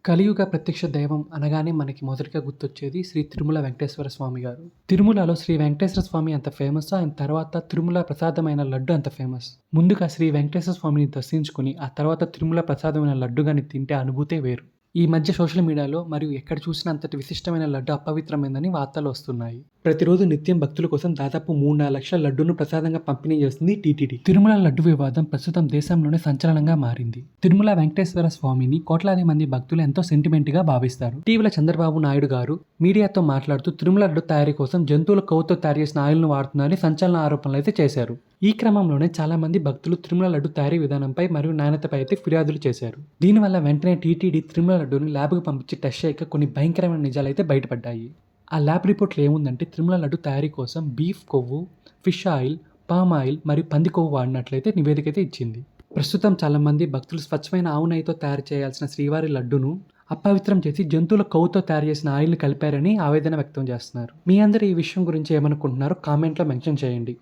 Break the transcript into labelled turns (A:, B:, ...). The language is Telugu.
A: కలియుగ ప్రత్యక్ష దైవం అనగానే మనకి మొదటగా గుర్తొచ్చేది శ్రీ తిరుమల వెంకటేశ్వర స్వామి గారు. తిరుమలలో శ్రీ వెంకటేశ్వర స్వామి అంత ఫేమస్. ఆయన తర్వాత తిరుమల ప్రసాదమైన లడ్డు అంత ఫేమస్. ముందుగా శ్రీ వెంకటేశ్వర స్వామిని దర్శించుకుని ఆ తర్వాత తిరుమల ప్రసాదమైన లడ్డు గాని తింటే అనుభూతే వేరు. ఈ మధ్య సోషల్ మీడియాలో మరియు ఎక్కడ చూసినా అంతటి విశిష్టమైన లడ్డు అపవిత్రమైందని వార్తలు వస్తున్నాయి. ప్రతిరోజు నిత్యం భక్తుల కోసం దాదాపు 3-4 లక్షల లడ్డును ప్రసాదంగా పంపిణీ చేస్తుంది టీటీడీ. తిరుమల లడ్డు వివాదం ప్రస్తుతం దేశంలోనే సంచలనంగా మారింది. తిరుమల వెంకటేశ్వర స్వామిని కోట్లాది మంది భక్తులు ఎంతో సెంటిమెంట్ గా భావిస్తారు. ఇటీవల చంద్రబాబు నాయుడు గారు మీడియాతో మాట్లాడుతూ తిరుమల లడ్డు తయారీ కోసం జంతువుల కొవ్వుతో తయారు చేసిన ఆయిల్ను వాడుతున్నారని సంచలన ఆరోపణలు అయితే చేశారు. ఈ క్రమంలోనే చాలా మంది భక్తులు తిరుమల లడ్డు తయారీ విధానంపై మరియు నాణ్యతపై అయితే ఫిర్యాదులు చేశారు. దీనివల్ల వెంటనే టీటీడీ తిరుమల లడ్డూని ల్యాబ్కు పంపించి టెస్ట్ చేయక కొన్ని భయంకరమైన నిజాలు అయితే బయటపడ్డాయి. ఆ ల్యాబ్ రిపోర్ట్లో ఏముందంటే తిరుమల లడ్డు తయారీ కోసం బీఫ్ కొవ్వు, ఫిష్ ఆయిల్, పామ్ ఆయిల్ మరియు పంది కొవ్వు వాడినట్లయితే నివేదిక అయితే ఇచ్చింది. ప్రస్తుతం చాలా మంది భక్తులు స్వచ్ఛమైన ఆవు నెయ్యితో తయారు చేయాల్సిన శ్రీవారి లడ్డును అపవిత్రం చేసి జంతువుల కొవ్వుతో తయారు చేసిన ఆయిల్ని కలిపారని ఆవేదన వ్యక్తం చేస్తున్నారు. మీ అందరూ ఈ విషయం గురించి ఏమనుకుంటున్నారో కామెంట్లో మెన్షన్ చేయండి.